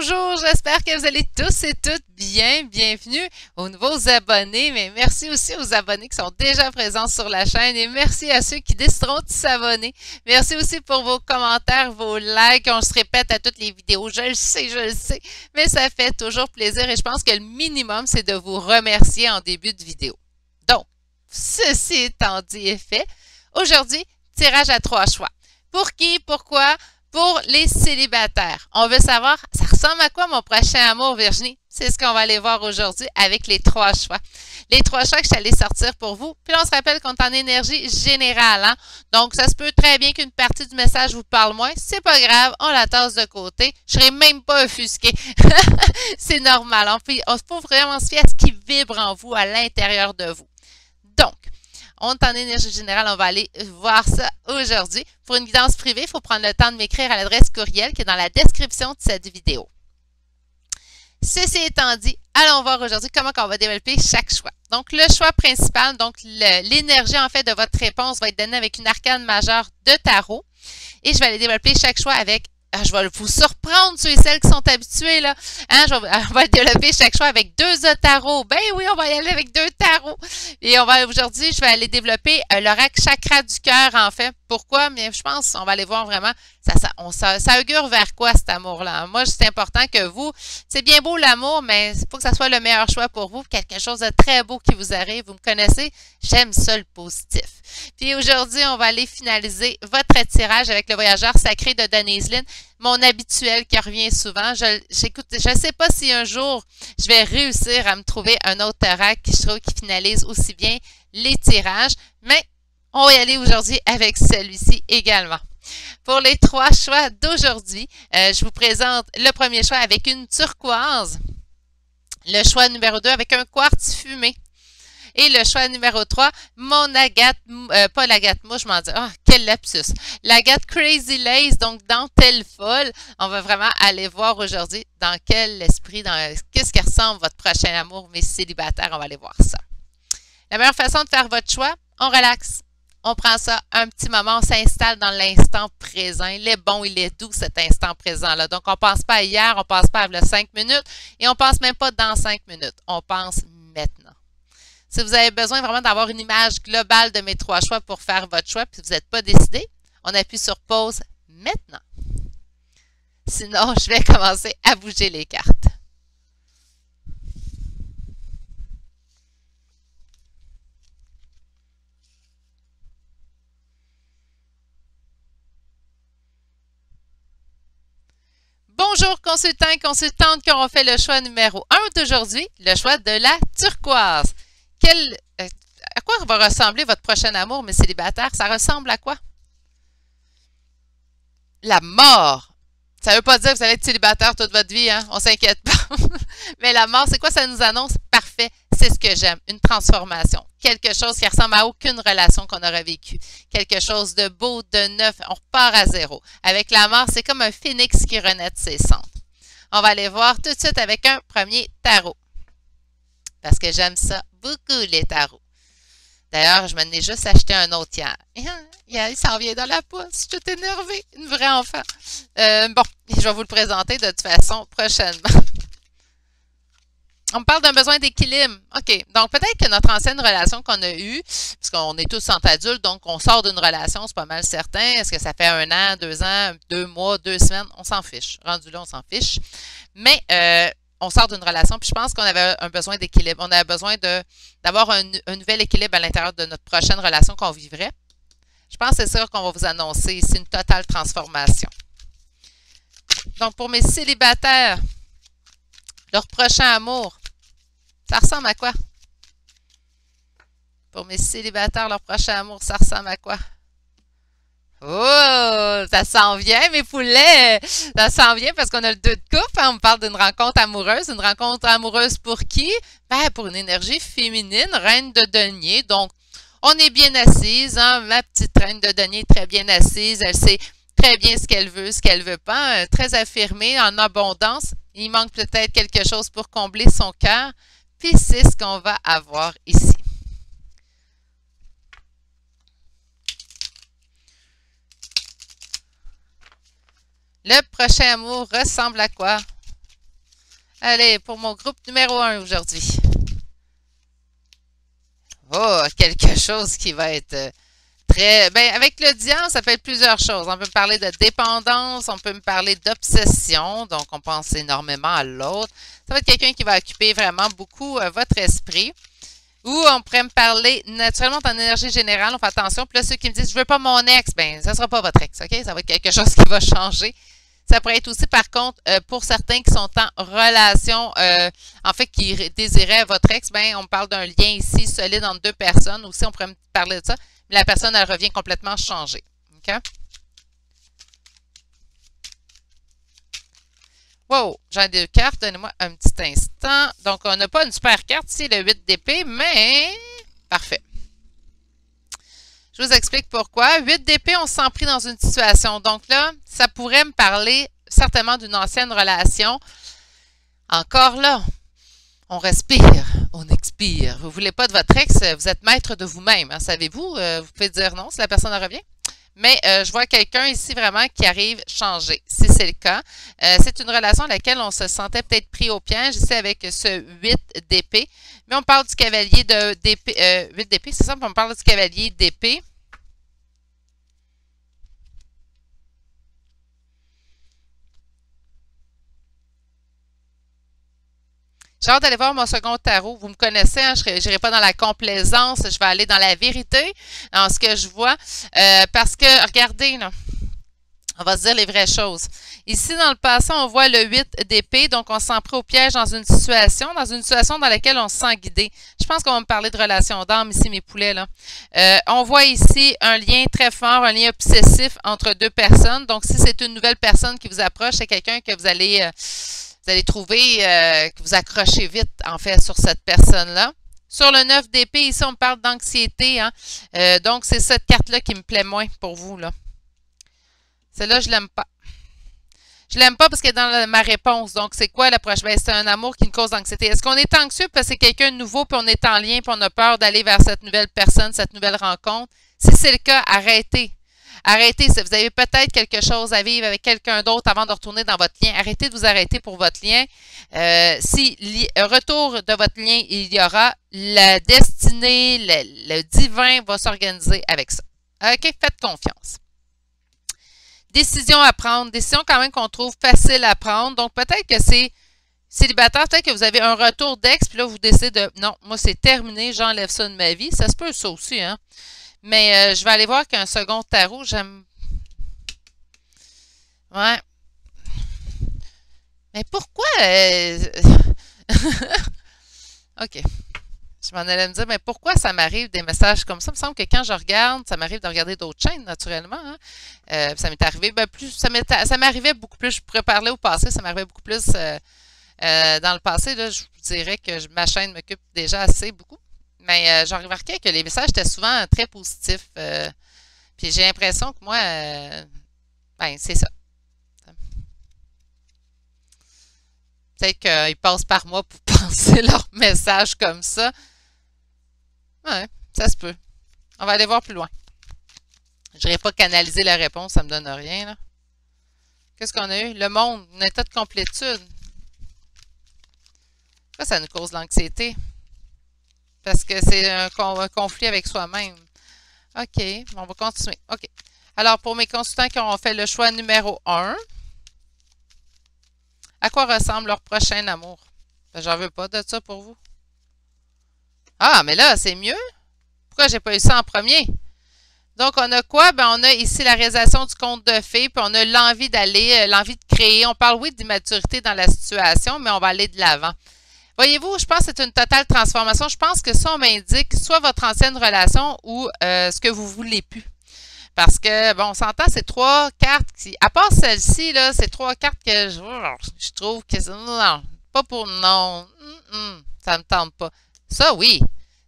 Bonjour, j'espère que vous allez tous et toutes bien. Bienvenue aux nouveaux abonnés, mais merci aussi aux abonnés qui sont déjà présents sur la chaîne et merci à ceux qui décideront de s'abonner. Merci aussi pour vos commentaires, vos likes. On se répète à toutes les vidéos, je le sais, mais ça fait toujours plaisir et je pense que le minimum, c'est de vous remercier en début de vidéo. Donc, ceci étant dit et fait, aujourd'hui, tirage à 3 choix. Pour qui, pourquoi? Pour les célibataires. On veut savoir, ça ressemble à quoi mon prochain amour, Virginie? C'est ce qu'on va aller voir aujourd'hui avec les 3 choix. Les 3 choix que je suis allée sortir pour vous. Puis là, on se rappelle qu'on est en énergie générale. Hein? Donc, ça se peut très bien qu'une partie du message vous parle moins. C'est pas grave, on la tasse de côté. Je serai même pas offusquée. C'est normal. On faut vraiment se fier à ce qui vibre en vous, à l'intérieur de vous. Donc, on est en énergie générale, on va aller voir ça aujourd'hui. Pour une guidance privée, il faut prendre le temps de m'écrire à l'adresse courriel qui est dans la description de cette vidéo. Ceci étant dit, allons voir aujourd'hui comment on va développer chaque choix. Donc, le choix principal, donc l'énergie en fait de votre réponse va être donnée avec une arcane majeure de tarot. Et je vais aller développer chaque choix avec je vais vous surprendre, ceux et celles qui sont habitués, là. Hein, on va développer chaque choix avec 2 tarots. Ben oui, on va y aller avec 2 tarots. Et aujourd'hui, je vais aller développer l'oracle chakra du cœur, en fait. Pourquoi? Mais je pense qu'on va aller voir vraiment, ça augure vers quoi cet amour-là. Moi, c'est important que vous, c'est bien beau l'amour, mais il faut que ça soit le meilleur choix pour vous. Quelque chose de très beau qui vous arrive. Vous me connaissez, j'aime ça le positif. Puis aujourd'hui, on va aller finaliser votre tirage avec le voyageur sacré de Denise Lynn, mon habituel qui revient souvent. Je ne sais pas si un jour je vais réussir à me trouver un autre oracle qui je trouve qui finalise aussi bien les tirages, mais on va y aller aujourd'hui avec celui-ci également. Pour les 3 choix d'aujourd'hui, je vous présente le premier choix avec une turquoise, le choix numéro 2 avec un quartz fumé. Et le choix numéro 3, mon agate, pas l'agate mouche, je m'en dis, quel lapsus. L'agate Crazy Lace, donc dentelle folle. On va vraiment aller voir aujourd'hui dans quel esprit, qu'est-ce qui ressemble votre prochain amour, mes célibataires. On va aller voir ça. La meilleure façon de faire votre choix, on relaxe. On prend ça un petit moment, on s'installe dans l'instant présent. Il est bon, il est doux cet instant présent-là. Donc, on ne pense pas à hier, on ne pense pas à 5 minutes et on ne pense même pas dans 5 minutes. On pense maintenant. Si vous avez besoin vraiment d'avoir une image globale de mes 3 choix pour faire votre choix, puis vous n'êtes pas décidé, on appuie sur pause maintenant. Sinon, je vais commencer à bouger les cartes. Bonjour consultants et consultantes qui auront fait le choix numéro 1 d'aujourd'hui, le choix de la turquoise. À quoi va ressembler votre prochain amour, mes célibataires? Ça ressemble à quoi? La mort. Ça ne veut pas dire que vous allez être célibataire toute votre vie, hein? On ne s'inquiète pas. Mais la mort, c'est quoi ça nous annonce? Parfait, c'est ce que j'aime. Une transformation. Quelque chose qui ressemble à aucune relation qu'on aura vécue. Quelque chose de beau, de neuf. On repart à zéro. Avec la mort, c'est comme un phénix qui renaît de ses cendres. On va aller voir tout de suite avec un premier tarot. Parce que j'aime ça beaucoup, les tarots. D'ailleurs, je m'en ai juste acheté un autre hier. Il s'en vient dans la poche. Je suis énervée. Une vraie enfant. Bon, je vais vous le présenter de toute façon prochainement. On me parle d'un besoin d'équilibre. OK. Donc, peut-être que notre ancienne relation qu'on a eue, parce qu'on est tous en adultes, donc on sort d'une relation, c'est pas mal certain. Est-ce que ça fait 1 an, 2 ans, 2 mois, 2 semaines? On s'en fiche. Rendu là, on s'en fiche. Mais, on sort d'une relation, puis je pense qu'on avait un besoin d'équilibre. On avait besoin d'avoir un nouvel équilibre à l'intérieur de notre prochaine relation qu'on vivrait. Je pense que c'est sûr qu'on va vous annoncer ici une totale transformation. Donc, pour mes célibataires, leur prochain amour, ça ressemble à quoi? Pour mes célibataires, leur prochain amour, ça ressemble à quoi? Oh, ça s'en vient, mes poulets! Ça s'en vient parce qu'on a le 2 de coupe. Hein? On me parle d'une rencontre amoureuse. Une rencontre amoureuse pour qui? Ben, pour une énergie féminine, reine de denier. Donc, on est bien assise. Hein? Ma petite reine de denier est très bien assise. Elle sait très bien ce qu'elle veut pas. Très affirmée, en abondance. Il manque peut-être quelque chose pour combler son cœur. Puis, c'est ce qu'on va avoir ici. Le prochain amour ressemble à quoi? Allez, pour mon groupe numéro 1 aujourd'hui. Oh, quelque chose qui va être très... Ben, avec l'audience, ça peut être plusieurs choses. On peut me parler de dépendance, on peut me parler d'obsession, donc on pense énormément à l'autre. Ça va être quelqu'un qui va occuper vraiment beaucoup votre esprit. Ou on pourrait me parler naturellement en énergie générale, on fait attention. Puis là, ceux qui me disent « je veux pas mon ex », ben ça sera pas votre ex, OK? Ça va être quelque chose qui va changer. Ça pourrait être aussi, par contre, pour certains qui sont en relation, en fait, qui désiraient votre ex, ben on me parle d'un lien ici solide entre deux personnes. Aussi, on pourrait me parler de ça. Mais la personne, elle revient complètement changée. OK? Wow, j'ai deux cartes. Donnez-moi un petit instant. Donc, on n'a pas une super carte ici, le 8 d'épée, mais parfait. Je vous explique pourquoi. 8 d'épée, on se sent pris dans une situation. Donc là, ça pourrait me parler certainement d'une ancienne relation. Encore là, on respire, on expire. Vous ne voulez pas de votre ex, vous êtes maître de vous-même. Hein, savez-vous? Vous pouvez dire non si la personne revient. Mais je vois quelqu'un ici vraiment qui arrive changer, si c'est le cas. C'est une relation à laquelle on se sentait peut-être pris au piège ici avec ce 8 d'épée. Mais on parle du cavalier d'épée. 8 d'épée, c'est ça? On parle du cavalier d'épée. J'ai hâte d'aller voir mon second tarot. Vous me connaissez, hein, je n'irai pas dans la complaisance, je vais aller dans la vérité, dans ce que je vois. Parce que, regardez, là, on va se dire les vraies choses. Ici, dans le passé, on voit le 8 d'épée, donc on se sent pris au piège dans une situation dans laquelle on se sent guidé. Je pense qu'on va me parler de relation d'âme ici, mes poulets. Là. On voit ici un lien très fort, un lien obsessif entre deux personnes. Donc, si c'est une nouvelle personne qui vous approche, c'est quelqu'un que vous allez trouver, que vous accrochez vite, en fait, sur cette personne-là. Sur le 9 d'épée, ici, on parle d'anxiété. Hein? Donc, c'est cette carte-là qui me plaît moins pour vous. Là. Celle-là, je l'aime pas. Je l'aime pas parce qu'elle est dans ma réponse. Donc, c'est quoi l'approche? Ben, c'est un amour qui me cause d'anxiété. Est-ce qu'on est anxieux parce que c'est quelqu'un de nouveau, puis on est en lien, puis on a peur d'aller vers cette nouvelle personne, cette nouvelle rencontre? Si c'est le cas, arrêtez. Arrêtez. Si vous avez peut-être quelque chose à vivre avec quelqu'un d'autre avant de retourner dans votre lien, arrêtez de vous arrêter pour votre lien. Si retour de votre lien, il y aura, la destinée, le divin va s'organiser avec ça. OK? Faites confiance. Décision à prendre. Décision quand même qu'on trouve facile à prendre. Donc, peut-être que c'est célibataire, peut-être que vous avez un retour d'ex, puis là, vous décidez de, non, moi, c'est terminé, j'enlève ça de ma vie. Ça se peut, ça aussi, hein. Mais je vais aller voir qu'un second tarot, j'aime... Ouais. Mais pourquoi... OK. Je m'en allais me dire, mais pourquoi ça m'arrive des messages comme ça? Il me semble que quand je regarde, ça m'arrive de regarder d'autres chaînes, naturellement. Hein? Ça m'est arrivé, ben plus, ça m'arrivait beaucoup plus, je pourrais parler au passé, ça m'arrivait beaucoup plus dans le passé. Là, je vous dirais que ma chaîne m'occupe déjà assez beaucoup. Mais j'ai remarqué que les messages étaient souvent très positifs. Puis j'ai l'impression que moi, ben, c'est ça. Peut-être qu'ils passent par moi pour penser leur message comme ça. Ouais, ça se peut. On va aller voir plus loin. Je n'irai pas canaliser la réponse, ça me donne rien. Là. Qu'est-ce qu'on a eu? Le monde, un état de complétude. Pourquoi ça nous cause l'anxiété? Parce que c'est un conflit avec soi-même. OK, on va continuer. OK. Alors, pour mes consultants qui auront fait le choix numéro 1, à quoi ressemble leur prochain amour? J'en veux pas de ça pour vous. Ah, mais là, c'est mieux. Pourquoi j'ai pas eu ça en premier? Donc, on a quoi? Ben, on a ici la réalisation du conte de fées, puis on a l'envie d'aller, l'envie de créer. On parle, oui, d'immaturité dans la situation, mais on va aller de l'avant. Voyez-vous, je pense que c'est une totale transformation. Je pense que ça, on m'indique soit votre ancienne relation ou ce que vous voulez plus. Parce que, bon, on s'entend, c'est trois cartes qui, à part celle-ci, là, c'est trois cartes que je trouve que c'est, non, pas pour, non, ça me tente pas. Ça, oui,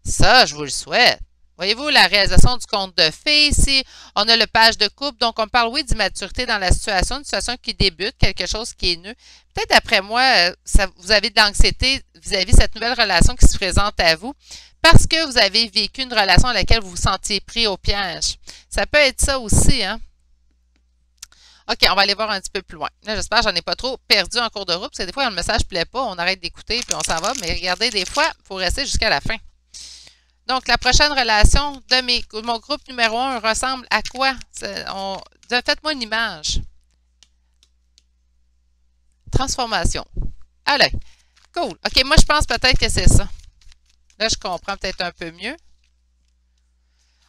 ça, je vous le souhaite. Voyez-vous, la réalisation du conte de fées, ici, on a le page de couple, donc on parle, oui, d'immaturité dans la situation, une situation qui débute, quelque chose qui est nu. Peut-être, d'après moi, vous avez de l'anxiété vis-à-vis de cette nouvelle relation qui se présente à vous, parce que vous avez vécu une relation à laquelle vous vous sentiez pris au piège. Ça peut être ça aussi, hein? OK, on va aller voir un petit peu plus loin. Là, j'espère que j'en ai pas trop perdu en cours de route, parce que des fois, quand le message ne plaît pas, on arrête d'écouter puis on s'en va. Mais regardez, des fois, il faut rester jusqu'à la fin. Donc, la prochaine relation de mon groupe numéro 1 ressemble à quoi? Faites-moi une image. Transformation. Allez, cool. OK, moi, je pense peut-être que c'est ça. Là, je comprends peut-être un peu mieux.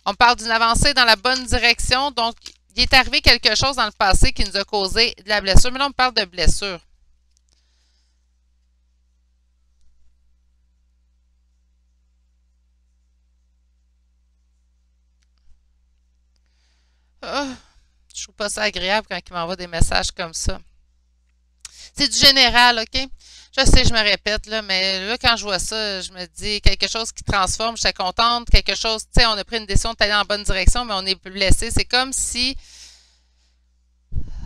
On parle d'une avancée dans la bonne direction. Donc, il est arrivé quelque chose dans le passé qui nous a causé de la blessure. Mais là, on parle de blessure. Oh, je trouve pas ça agréable quand il m'envoie des messages comme ça. C'est du général, OK? Je sais, je me répète, là, mais là, quand je vois ça, je me dis quelque chose qui transforme, je suis contente, quelque chose, tu sais, on a pris une décision d'aller en bonne direction, mais on est blessé. C'est comme si.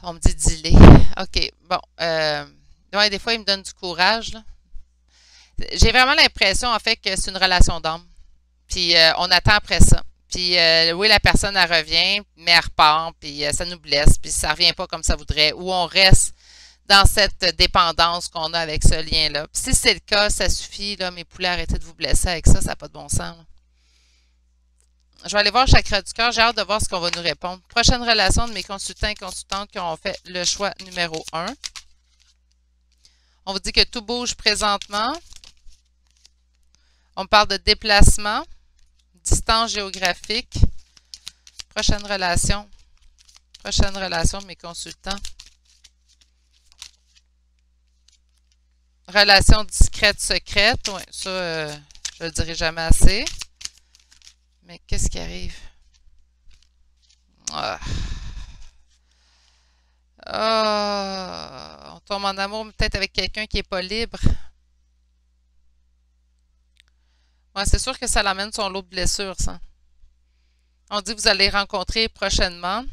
On me dit delay. OK, bon. Ouais, des fois, il me donne du courage, là. J'ai vraiment l'impression, en fait, que c'est une relation d'âme. Puis, on attend après ça. Puis, oui, la personne, elle revient, mais elle repart, puis ça nous blesse, puis ça revient pas comme ça voudrait. Ou on reste dans cette dépendance qu'on a avec ce lien-là. Puis si c'est le cas, ça suffit, là, mes poulets, arrêtez de vous blesser avec ça, ça n'a pas de bon sens. Là. Je vais aller voir Chakra du cœur, j'ai hâte de voir ce qu'on va nous répondre. Prochaine relation de mes consultants et consultantes qui ont fait le choix numéro 1. On vous dit que tout bouge présentement. On parle de déplacement, distance géographique. Prochaine relation de mes consultants. Relation discrète, secrète. Oui, ça, je ne le dirai jamais assez. Mais qu'est-ce qui arrive? Ah. On tombe en amour peut-être avec quelqu'un qui n'est pas libre. Ouais, c'est sûr que ça l'amène son lot de blessures, ça. On dit que vous allez rencontrer prochainement.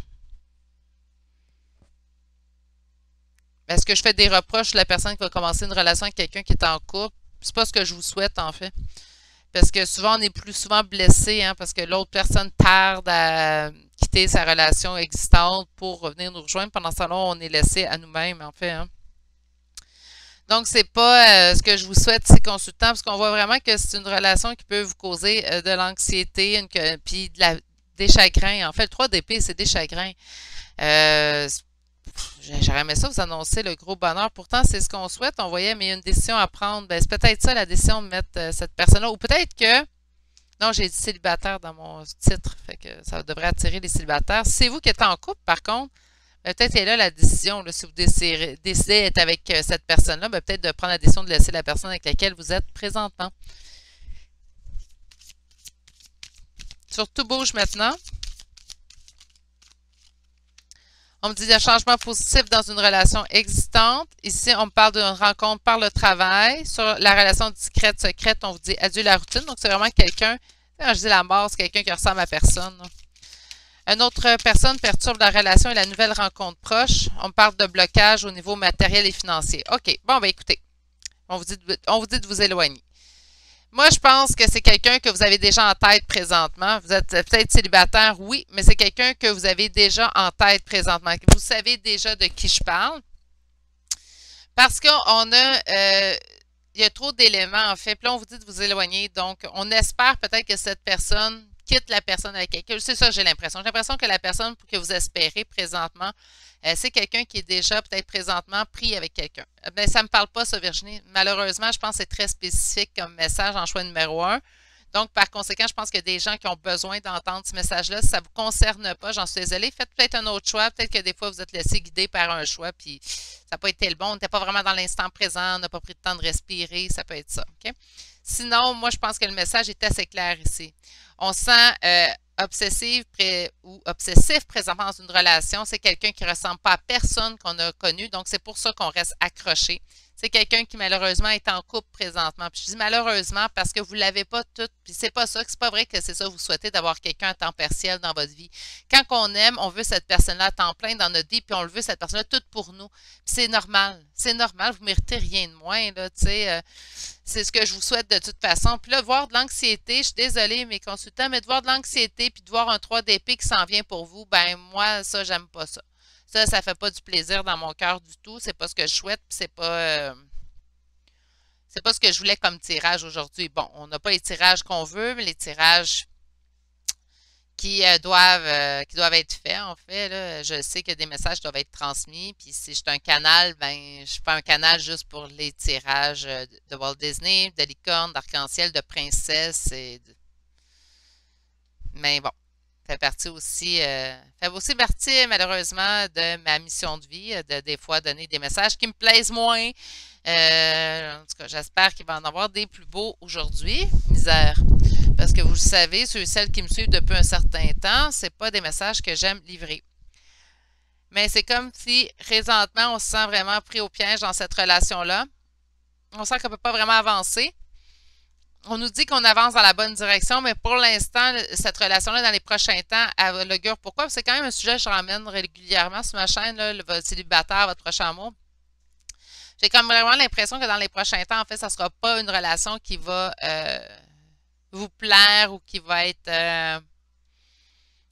Est-ce que je fais des reproches à la personne qui va commencer une relation avec quelqu'un qui est en couple? C'est pas ce que je vous souhaite, en fait. Parce que souvent, on est plus souvent blessé, hein, parce que l'autre personne tarde à quitter sa relation existante pour revenir nous rejoindre. Pendant ce temps-là, on est laissé à nous-mêmes, en fait. Hein. Donc, c'est pas ce que je vous souhaite, ces consultants, parce qu'on voit vraiment que c'est une relation qui peut vous causer de l'anxiété, puis des chagrins. En fait, le 3 d'épée, c'est des chagrins. J'aurais aimé ça vous annoncer le gros bonheur. Pourtant, c'est ce qu'on souhaite. On voyait, mais il y a une décision à prendre. Ben, c'est peut-être ça, la décision de mettre cette personne-là. Ou peut-être que. Non, j'ai dit célibataire dans mon titre. Fait que ça devrait attirer les célibataires. Si c'est vous qui êtes en couple, par contre, ben, peut-être est là la décision. Là, si vous décidez d'être avec cette personne-là, ben, peut-être de prendre la décision de laisser la personne avec laquelle vous êtes présentement. Surtout bouge maintenant. On me dit un changement positif dans une relation existante. Ici, on me parle d'une rencontre par le travail. Sur la relation discrète, secrète, on vous dit adieu la routine. Donc, c'est vraiment quelqu'un, quand je dis la mort, c'est quelqu'un qui ressemble à personne. Là. Une autre personne perturbe la relation et la nouvelle rencontre proche. On me parle de blocage au niveau matériel et financier. OK, bon, ben écoutez, on vous dit de vous éloigner. Moi, je pense que c'est quelqu'un que vous avez déjà en tête présentement. Vous êtes peut-être célibataire, oui, mais c'est quelqu'un que vous avez déjà en tête présentement. Vous savez déjà de qui je parle. Parce qu'on a, il y a trop d'éléments, en fait. Puis là, on vous dit de vous éloigner. Donc, on espère peut-être que cette personne quitte la personne avec quelqu'un. C'est ça, j'ai l'impression. J'ai l'impression que la personne que vous espérez présentement, c'est quelqu'un qui est déjà peut-être présentement pris avec quelqu'un. Ben, ça ne me parle pas, ça, Virginie. Malheureusement, je pense que c'est très spécifique comme message en choix numéro 1. Donc, par conséquent, je pense qu'il y a des gens qui ont besoin d'entendre ce message-là. Si ça ne vous concerne pas, j'en suis désolée. Faites peut-être un autre choix. Peut-être que des fois, vous êtes laissé guider par un choix, puis ça n'a pas été le bon. On n'était pas vraiment dans l'instant présent, on n'a pas pris le temps de respirer. Ça peut être ça. Okay? Sinon, moi, je pense que le message est assez clair ici. On sent obsessif ou obsessif présentement dans une relation. C'est quelqu'un qui ne ressemble pas à personne qu'on a connu. Donc, c'est pour ça qu'on reste accroché. C'est quelqu'un qui, malheureusement, est en couple présentement. Puis je dis malheureusement parce que vous ne l'avez pas tout. Puis c'est pas ça. C'est pas vrai que c'est ça que vous souhaitez d'avoir quelqu'un à temps partiel dans votre vie. Quand on aime, on veut cette personne-là à temps plein dans notre vie, puis on le veut, cette personne-là, toute pour nous. Puis c'est normal. C'est normal. Vous ne méritez rien de moins, là, tu sais. C'est ce que je vous souhaite de toute façon. Puis là, voir de l'anxiété, je suis désolée, mes consultants, mais de voir de l'anxiété puis de voir un 3 d'épée qui s'en vient pour vous, ben moi, ça, j'aime pas ça. Ça fait pas du plaisir dans mon cœur du tout. C'est pas ce que je souhaite, puis c'est pas ce que je voulais comme tirage aujourd'hui. Bon, on n'a pas les tirages qu'on veut, mais les tirages qui doivent être faits, en fait. Là. Je sais que des messages doivent être transmis. Puis si je suis un canal, ben je fais un canal juste pour les tirages de Walt Disney, de licorne, d'arc-en-ciel, de princesse. Mais bon, fait aussi partie, malheureusement, de ma mission de vie, de des fois donner des messages qui me plaisent moins. En tout cas, j'espère qu'il va en avoir des plus beaux aujourd'hui. Misère. Parce que vous le savez, ceux et celles qui me suivent depuis un certain temps, c'est pas des messages que j'aime livrer. Mais c'est comme si, présentement, on se sent vraiment pris au piège dans cette relation-là. On sent qu'on ne peut pas vraiment avancer. On nous dit qu'on avance dans la bonne direction, mais pour l'instant, cette relation-là, dans les prochains temps, elle l'augure. Pourquoi? C'est quand même un sujet que je ramène régulièrement sur ma chaîne, là, votre célibataire, votre prochain amour. J'ai comme vraiment l'impression que dans les prochains temps, en fait, ça ne sera pas une relation qui va vous plaire ou qui va être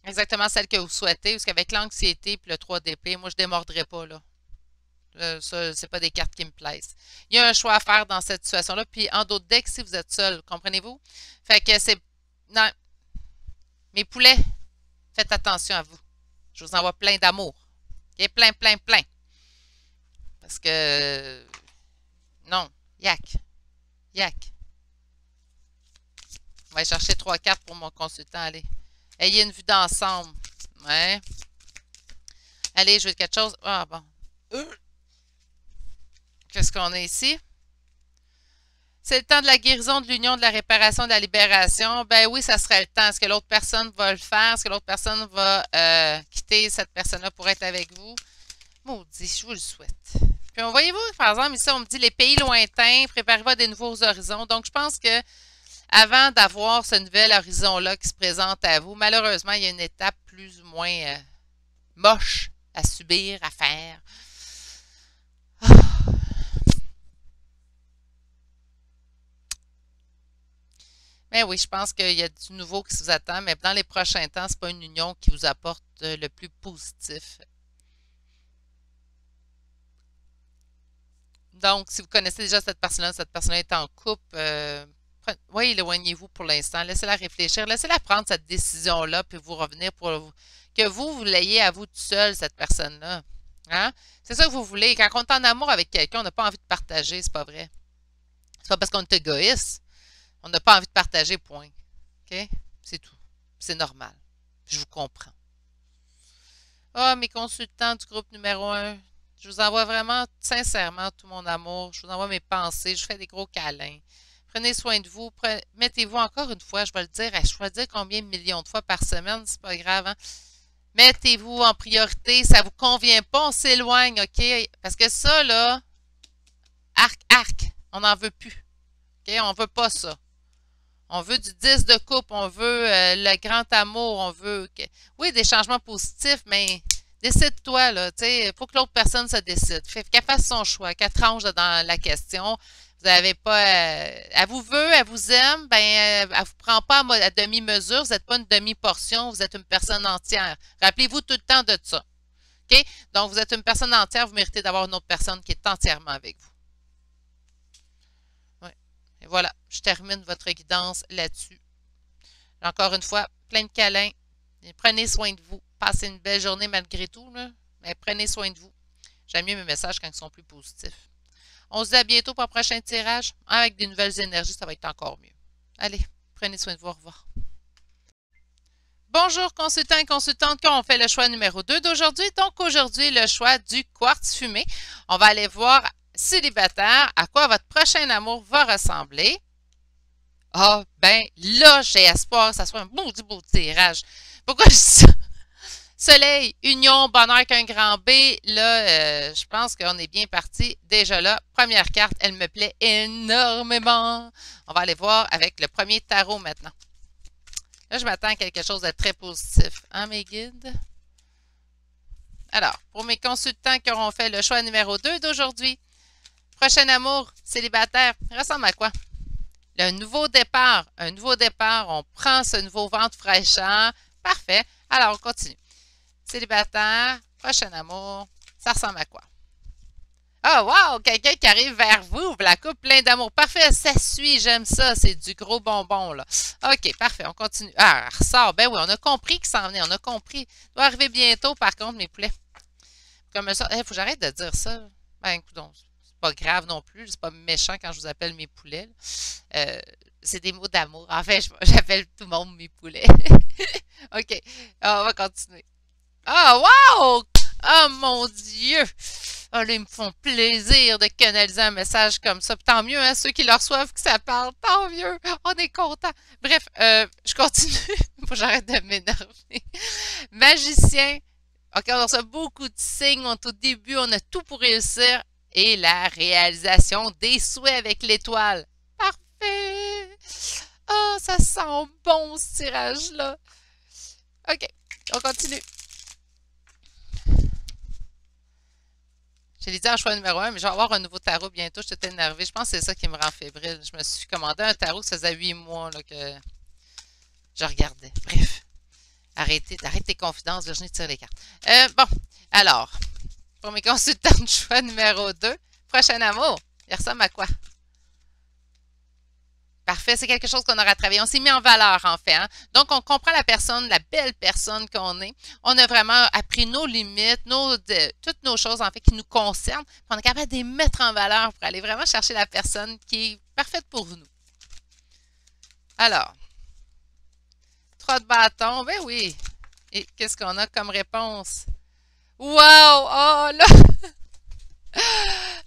exactement celle que vous souhaitez. Parce qu'avec l'anxiété et le 3 d'épée, moi, je ne démordrai pas, là. Ça, c'est pas des cartes qui me plaisent. Il y a un choix à faire dans cette situation-là. Puis en d'autres decks, si vous êtes seul, comprenez-vous? Fait que c'est... Non. Mes poulets, faites attention à vous. Je vous envoie plein d'amour. OK? Plein, plein, plein. Parce que... Non. Yak. Yak. On va aller chercher 3 cartes pour mon consultant. Allez. Ayez une vue d'ensemble. Ouais. Allez, je veux quelque chose. Ah, bon. Qu'est-ce qu'on a ici? C'est le temps de la guérison, de l'union, de la réparation, de la libération. Ben oui, ça serait le temps. Est-ce que l'autre personne va le faire? Est-ce que l'autre personne va quitter cette personne-là pour être avec vous? Maudit, je vous le souhaite. Puis, voyez-vous, par exemple, ici, on me dit les pays lointains, préparez-vous à des nouveaux horizons. Donc, je pense que avant d'avoir ce nouvel horizon-là qui se présente à vous, malheureusement, il y a une étape plus ou moins moche à subir, à faire. Mais oui, je pense qu'il y a du nouveau qui vous attend, mais dans les prochains temps, ce n'est pas une union qui vous apporte le plus positif. Donc, si vous connaissez déjà cette personne-là est en couple, oui, éloignez-vous pour l'instant. Laissez-la réfléchir. Laissez-la prendre cette décision-là, puis vous revenir pour que vous l'ayez à vous tout seul, cette personne-là. Hein? C'est ça que vous voulez. Quand on est en amour avec quelqu'un, on n'a pas envie de partager, c'est pas vrai. C'est pas parce qu'on est égoïste. On n'a pas envie de partager, point. OK? C'est tout. C'est normal. Je vous comprends. Ah, mes consultants du groupe numéro 1, je vous envoie vraiment, sincèrement, tout mon amour. Je vous envoie mes pensées. Je vous fais des gros câlins. Prenez soin de vous. Mettez-vous encore une fois, je vais le dire, je vais le dire combien de millions de fois par semaine, c'est pas grave, hein? Mettez-vous en priorité. Ça vous convient pas, on s'éloigne, OK? Parce que ça, là, arc, on n'en veut plus. OK? On veut pas ça. On veut du 10 de coupe, on veut le grand amour, on veut... Oui, des changements positifs, mais décide-toi, là. Il faut que l'autre personne se décide. Qu'elle fasse son choix, qu'elle tranche dans la question. Vous n'avez pas... elle vous veut, elle vous aime, ben elle ne vous prend pas à demi-mesure, vous n'êtes pas une demi-portion, vous êtes une personne entière. Rappelez-vous tout le temps de ça. OK? Donc, vous êtes une personne entière, vous méritez d'avoir une autre personne qui est entièrement avec vous. Et voilà, je termine votre guidance là-dessus. Encore une fois, plein de câlins. Et prenez soin de vous. Passez une belle journée malgré tout, là. Mais prenez soin de vous. J'aime mieux mes messages quand ils sont plus positifs. On se dit à bientôt pour un prochain tirage. Avec des nouvelles énergies, ça va être encore mieux. Allez, prenez soin de vous. Au revoir. Bonjour consultants et consultantes, on fait le choix numéro 2 d'aujourd'hui. Donc aujourd'hui, le choix du quartz fumé. On va aller voir célibataire, à quoi votre prochain amour va ressembler. Ah, ben là, j'ai espoir que ça soit un beau tirage. Pourquoi je dis ça? Soleil, union, bonheur avec un grand B. Là, je pense qu'on est bien parti. Déjà là, première carte, elle me plaît énormément. On va aller voir avec le premier tarot maintenant. Là, je m'attends à quelque chose de très positif. Hein, mes guides? Alors, pour mes consultants qui auront fait le choix numéro 2 d'aujourd'hui, prochain amour, célibataire, ressemble à quoi? Le nouveau départ. Un nouveau départ. On prend ce nouveau vent de fraîcheur. Parfait. Alors, on continue. Célibataire, Prochain amour, ça ressemble à quoi? Ah, wow! Quelqu'un qui arrive vers vous, la coupe plein d'amour. Parfait, ça suit, j'aime ça. C'est du gros bonbon, là. OK, parfait, on continue. Ah, elle ressort. Ben oui, on a compris qu'il s'en venait, on a compris. Il doit arriver bientôt, par contre, mes poulets. Comme ça, faut que j'arrête de dire ça. Ben, écoute, c'est pas grave non plus. C'est pas méchant quand je vous appelle mes poulets. C'est des mots d'amour. En fait, j'appelle tout le monde mes poulets. OK, on va continuer. Ah, wow! Oh mon Dieu! Ah, là, ils me font plaisir de canaliser un message comme ça. Puis tant mieux, hein, ceux qui le reçoivent, que ça parle. Tant mieux! On est content. Bref, je continue. Faut que j'arrête de m'énerver. Magicien. OK, on reçoit beaucoup de signes. On est au début, on a tout pour réussir. Et la réalisation des souhaits avec l'étoile. Parfait! Ah, ça sent bon, ce tirage-là. OK, on continue. J'ai dit en choix numéro 1, mais je vais avoir un nouveau tarot bientôt. Je suis énervée. Je pense que c'est ça qui me rend fébrile. Je me suis commandé un tarot, ça faisait 8 mois là, que je regardais. Bref, arrête tes confidences, Virginie, tire les cartes. Bon, alors, pour mes consultants de choix numéro 2, prochain amour, il ressemble à quoi? Parfait, c'est quelque chose qu'on aura travaillé. On s'est mis en valeur, en fait. Hein? Donc, on comprend la personne, la belle personne qu'on est. On a vraiment appris nos limites, toutes nos choses, en fait, qui nous concernent. Puis on est capable de les mettre en valeur pour aller vraiment chercher la personne qui est parfaite pour nous. Alors, 3 de bâton, ben oui. Et qu'est-ce qu'on a comme réponse? Wow! Oh là!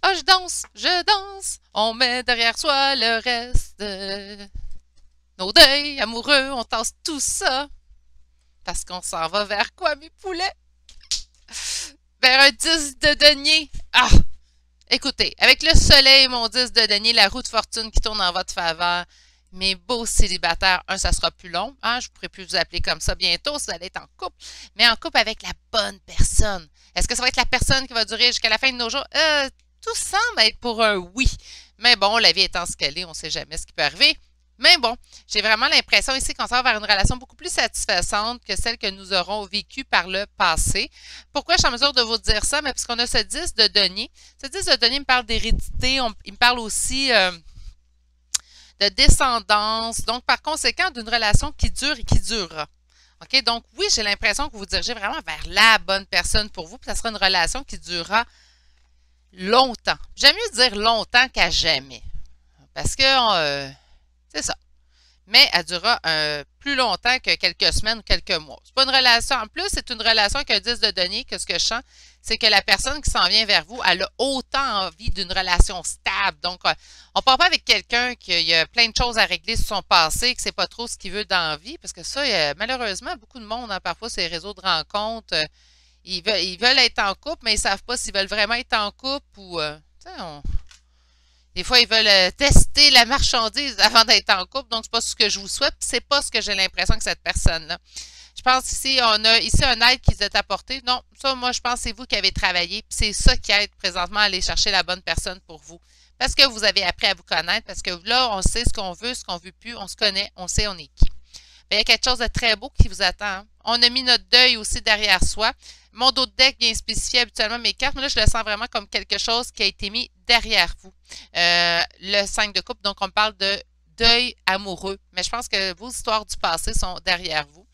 Ah, je danse, on met derrière soi le reste de nos deuils amoureux, on tasse tout ça. Parce qu'on s'en va vers quoi, mes poulets? Vers un 10 de denier. Ah! Écoutez, avec le soleil, mon 10 de denier, la roue de fortune qui tourne en votre faveur, mes beaux célibataires, ça sera plus long. Hein, je ne pourrai plus vous appeler comme ça bientôt si vous allez être en couple. Mais en couple avec la bonne personne. Est-ce que ça va être la personne qui va durer jusqu'à la fin de nos jours? Tout semble être pour un oui. Mais bon, la vie étant ce qu'elle est, on ne sait jamais ce qui peut arriver. Mais bon, j'ai vraiment l'impression ici qu'on s'en va vers une relation beaucoup plus satisfaisante que celle que nous aurons vécue par le passé. Pourquoi je suis en mesure de vous dire ça? Mais parce qu'on a ce 10 de denier. Ce 10 de denier me parle d'hérédité. Il me parle aussi de descendance. Donc, par conséquent, d'une relation qui dure et qui durera. OK? Donc, oui, j'ai l'impression que vous vous dirigez vraiment vers la bonne personne pour vous. Puis, ça sera une relation qui durera longtemps. J'aime mieux dire longtemps qu'à jamais. Parce que c'est ça. Mais elle durera plus longtemps que quelques semaines ou quelques mois. C'est pas une relation. En plus, c'est une relation avec un 10 de denier que ce que je sens, c'est que la personne qui s'en vient vers vous, elle a autant envie d'une relation stable. Donc, on ne part pas avec quelqu'un qui a plein de choses à régler sur son passé, que c'est pas trop ce qu'il veut dans la vie, parce que ça, malheureusement, beaucoup de monde, hein, parfois, ces réseaux de rencontres, ils veulent être en couple, mais ils ne savent pas s'ils veulent vraiment être en couple ou, des fois, ils veulent tester la marchandise avant d'être en couple, donc c'est pas ce que je vous souhaite, c'est pas ce que j'ai l'impression que cette personne-là. Je pense ici, on a ici un aide qui vous est apporté. Non, ça, moi, je pense que c'est vous qui avez travaillé, puis c'est ça qui aide présentement à aller chercher la bonne personne pour vous. Parce que vous avez appris à vous connaître, parce que là, on sait ce qu'on veut, ce qu'on veut plus, on se connaît, on sait on est qui. Bien, il y a quelque chose de très beau qui vous attend. Hein. On a mis notre deuil aussi derrière soi. Mon dos de deck vient spécifier habituellement mes cartes, mais là, je le sens vraiment comme quelque chose qui a été mis derrière vous. Le 5 de coupe, donc on parle de deuil amoureux. Mais je pense que vos histoires du passé sont derrière vous.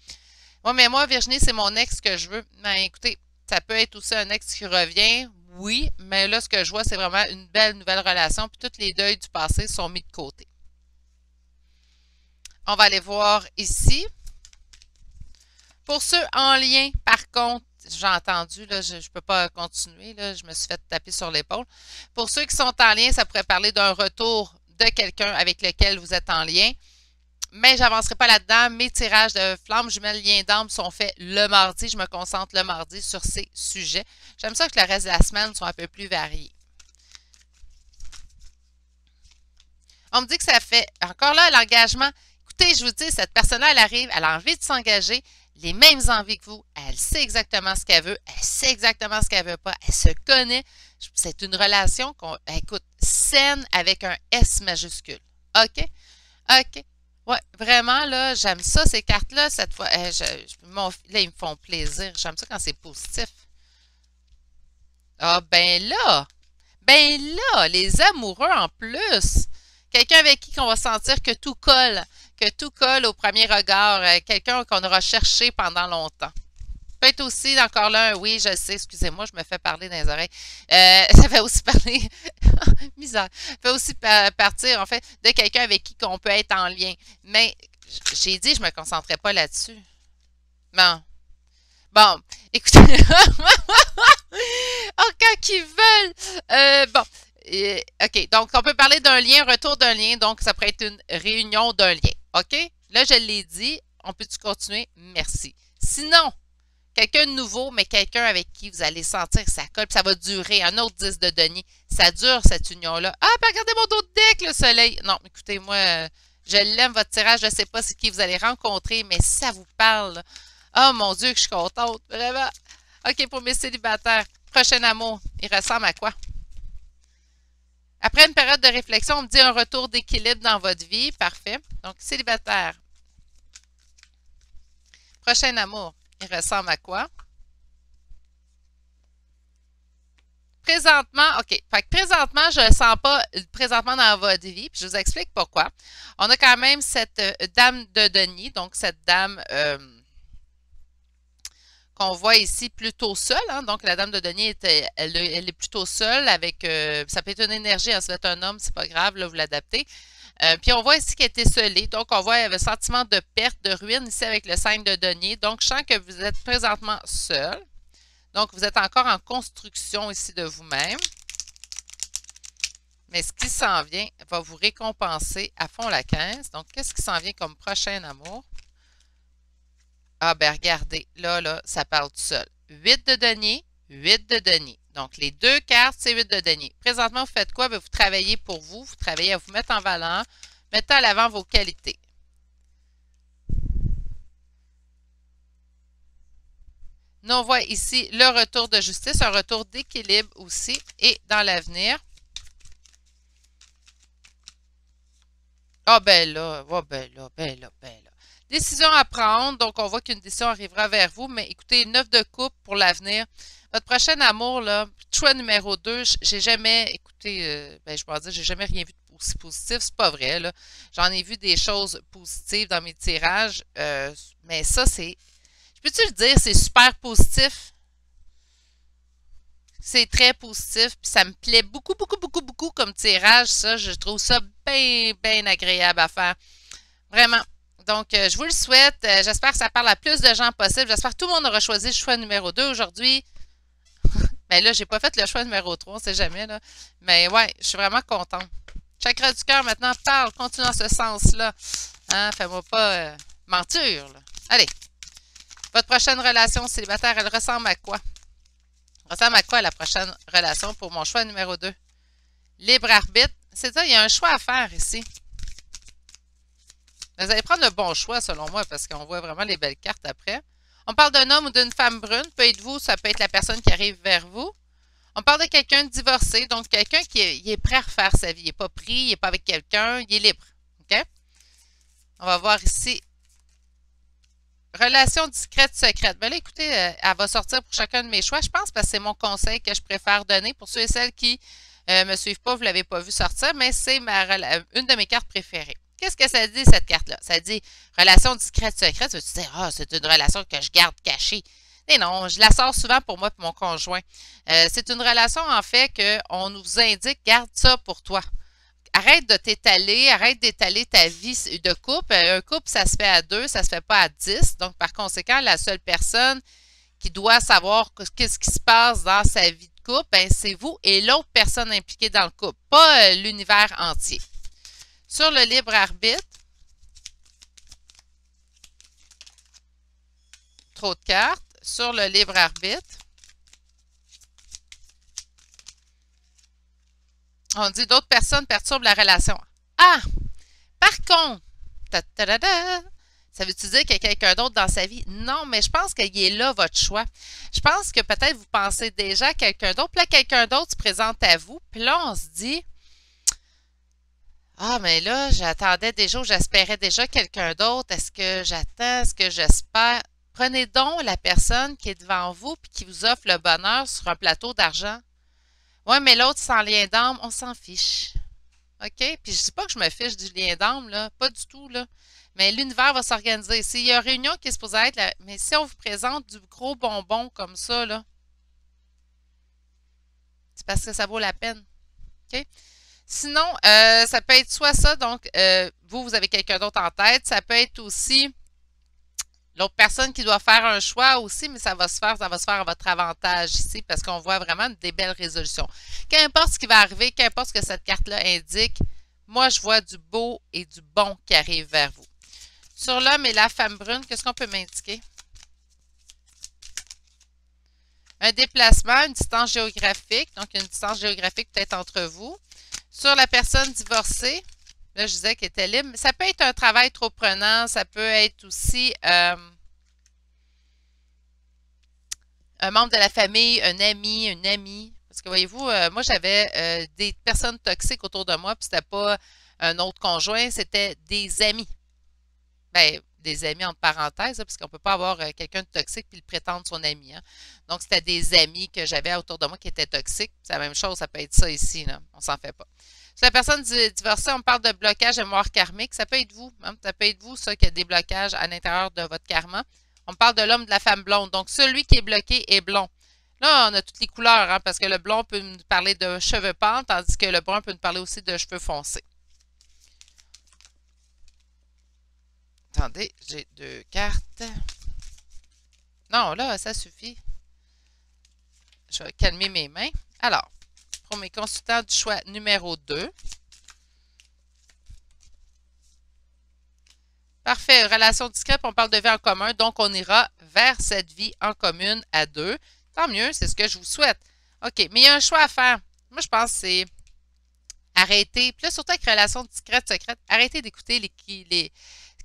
Oui, mais moi, Virginie, c'est mon ex que je veux. Ben, écoutez, ça peut être aussi un ex qui revient, oui, mais là, ce que je vois, c'est vraiment une belle nouvelle relation, puis tous les deuils du passé sont mis de côté. On va aller voir ici. Pour ceux en lien, par contre, j'ai entendu, là, je ne peux pas continuer, là, je me suis fait taper sur l'épaule. Pour ceux qui sont en lien, ça pourrait parler d'un retour de quelqu'un avec lequel vous êtes en lien. Mais je n'avancerai pas là-dedans. Mes tirages de flammes jumelles lien d'âme sont faits le mardi. Je me concentre le mardi sur ces sujets. J'aime ça que le reste de la semaine soit un peu plus varié. On me dit que ça fait, encore là, l'engagement. Écoutez, je vous dis, cette personne-là, elle arrive, elle a envie de s'engager, les mêmes envies que vous. Elle sait exactement ce qu'elle veut, elle sait exactement ce qu'elle veut pas, elle se connaît. C'est une relation écoute, saine avec un S majuscule. OK? OK. Ouais, vraiment, là, j'aime ça, ces cartes-là, cette fois. Là, ils me font plaisir. J'aime ça quand c'est positif. Ah, ben là, les amoureux en plus. Quelqu'un avec qui on va sentir que tout colle au premier regard, quelqu'un qu'on aura cherché pendant longtemps. Peut être aussi encore là, oui, je sais, excusez-moi, je me fais parler dans les oreilles. Ça fait aussi parler, misère, ça fait aussi partir en fait de quelqu'un avec qui on peut être en lien. Mais j'ai dit, je me concentrais pas là-dessus. Non. Bon, écoutez, oh, quand ils veulent. Bon, OK. Donc, on peut parler d'un lien, retour d'un lien. Donc, ça pourrait être une réunion d'un lien. OK? Là, je l'ai dit. On peut-tu continuer? Merci. Sinon, quelqu'un de nouveau, mais quelqu'un avec qui vous allez sentir que ça colle, puis ça va durer. Un autre 10 de denier. Ça dure, cette union-là. Ah, ben regardez mon dos de deck, le soleil. Non, écoutez, moi, je l'aime, votre tirage. Je ne sais pas c'est qui vous allez rencontrer, mais si ça vous parle, oh mon Dieu, que je suis contente. Vraiment. OK, pour mes célibataires. Prochain amour, il ressemble à quoi? Après une période de réflexion, on me dit un retour d'équilibre dans votre vie. Parfait. Donc, célibataire. Prochain amour, il ressemble à quoi? Présentement, OK. Fait que présentement, je ne le sens pas présentement dans votre vie. Puis je vous explique pourquoi. On a quand même cette dame de denier, donc cette dame qu'on voit ici plutôt seule. Hein. Donc, la dame de denier, elle est plutôt seule avec, ça peut être une énergie, hein, ça peut être un homme, c'est pas grave, là, vous l'adaptez. Puis on voit ici qu'elle est esselée. Donc, on voit le sentiment de perte, de ruine ici avec le 5 de denier. Donc, je sens que vous êtes présentement seul. Donc, vous êtes encore en construction ici de vous-même. Mais ce qui s'en vient va vous récompenser à fond la 15. Donc, qu'est-ce qui s'en vient comme prochain amour? Ah, ben regardez, là, ça parle tout seul. 8 de denier, 8 de denier. Donc, les deux cartes, c'est 8 de denier. Présentement, vous faites quoi? Bien, vous travaillez pour vous travaillez à vous mettre en valeur, mettez à l'avant vos qualités. Nous, on voit ici le retour de justice, un retour d'équilibre aussi, et dans l'avenir. Ah, ben là, oh, ben là, ben là, ben là. Décision à prendre. Donc, on voit qu'une décision arrivera vers vous. Mais écoutez, 9 de coupe pour l'avenir. Votre prochain amour, là, choix numéro 2, j'ai jamais, écoutez, ben, je peux dire, j'ai jamais rien vu de aussi positif. C'est pas vrai, là. J'en ai vu des choses positives dans mes tirages. Mais ça, c'est, je peux-tu le dire, c'est super positif. C'est très positif. Puis ça me plaît beaucoup, beaucoup, beaucoup, beaucoup comme tirage. Ça, je trouve ça bien, bien agréable à faire. Vraiment. Donc, je vous le souhaite. J'espère que ça parle à plus de gens possible. J'espère que tout le monde aura choisi le choix numéro 2 aujourd'hui. Mais là, j'ai pas fait le choix numéro 3, on sait jamais, là. Mais ouais, je suis vraiment contente. Chakra du cœur, maintenant, parle. Continue dans ce sens-là. Hein? Fais-moi pas mentir, là. Allez. Votre prochaine relation célibataire, elle ressemble à quoi? Elle ressemble à quoi la prochaine relation pour mon choix numéro 2? Libre arbitre. C'est ça, il y a un choix à faire ici. Vous allez prendre le bon choix, selon moi, parce qu'on voit vraiment les belles cartes après. On parle d'un homme ou d'une femme brune. Peut être vous, ça peut être la personne qui arrive vers vous. On parle de quelqu'un de divorcé, donc quelqu'un qui est prêt à refaire sa vie. Il n'est pas pris, il n'est pas avec quelqu'un, il est libre. OK? On va voir ici. Relation discrète, secrète. Ben là, écoutez, elle va sortir pour chacun de mes choix. Je pense parce que c'est mon conseil que je préfère donner. Pour ceux et celles qui ne me suivent pas, vous ne l'avez pas vu sortir, mais c'est une de mes cartes préférées. Qu'est-ce que ça dit, cette carte-là? Ça dit relation discrète, secrète. Tu te dis, ah, c'est une relation que je garde cachée. Mais non, je la sors souvent pour moi et mon conjoint. C'est une relation, en fait, qu'on nous indique, garde ça pour toi. Arrête de t'étaler, arrête d'étaler ta vie de couple. Un couple, ça se fait à 2, ça se fait pas à 10. Donc, par conséquent, la seule personne qui doit savoir qu'est-ce qui se passe dans sa vie de couple, ben, c'est vous et l'autre personne impliquée dans le couple, pas l'univers entier. Sur le libre arbitre, trop de cartes. Sur le libre arbitre, on dit d'autres personnes perturbent la relation. Ah! Par contre, ça veut-tu dire qu'il y a quelqu'un d'autre dans sa vie? Non, mais je pense qu'il est là, votre choix. Je pense que peut-être vous pensez déjà à quelqu'un d'autre, puis là, quelqu'un d'autre se présente à vous, puis là, on se dit, ah, mais là, j'attendais déjà, j'espérais déjà quelqu'un d'autre. Est-ce que j'attends? Est-ce que j'espère? Prenez donc la personne qui est devant vous puis qui vous offre le bonheur sur un plateau d'argent. Ouais, mais l'autre sans lien d'âme, on s'en fiche. OK? Puis je dis pas que je me fiche du lien d'âme, là. Pas du tout, là. Mais l'univers va s'organiser. S'il y a une réunion qui est supposée être là, mais si on vous présente du gros bonbon comme ça, là, c'est parce que ça vaut la peine. OK? Sinon, ça peut être soit ça, donc vous avez quelqu'un d'autre en tête. Ça peut être aussi l'autre personne qui doit faire un choix aussi, mais ça va se faire à votre avantage ici parce qu'on voit vraiment des belles résolutions. Qu'importe ce qui va arriver, qu'importe ce que cette carte-là indique, moi, je vois du beau et du bon qui arrive vers vous. Sur l'homme et la femme brune, qu'est-ce qu'on peut m'indiquer? Un déplacement, une distance géographique, donc une distance géographique peut-être entre vous. Sur la personne divorcée, là, je disais qu'elle était libre, mais ça peut être un travail trop prenant, ça peut être aussi un membre de la famille, un ami, une amie. Parce que voyez-vous, moi, j'avais des personnes toxiques autour de moi, puis c'était pas un autre conjoint, c'était des amis. Ben, des amis entre parenthèses, parce qu'on ne peut pas avoir quelqu'un de toxique puis le prétendre son ami. Hein. Donc, c'était des amis que j'avais autour de moi qui étaient toxiques. C'est la même chose, ça peut être ça ici, là. On s'en fait pas. Si la personne divorcée, on parle de blocage de mémoire karmique, ça peut être vous. Hein. Ça peut être vous, ça, qui a des blocages à l'intérieur de votre karma. On parle de l'homme de la femme blonde. Donc, celui qui est bloqué est blond. Là, on a toutes les couleurs, hein, parce que le blond peut nous parler de cheveux pâles, tandis que le brun peut nous parler aussi de cheveux foncés. Attendez, j'ai deux cartes. Non, là, ça suffit. Je vais calmer mes mains. Alors, pour mes consultants du choix numéro 2. Parfait, relation discrète, on parle de vie en commun, donc on ira vers cette vie en commune à deux. Tant mieux, c'est ce que je vous souhaite. OK, mais il y a un choix à faire. Moi, je pense que c'est arrêter, puis là, surtout avec relation discrète, secrète, arrêtez d'écouter les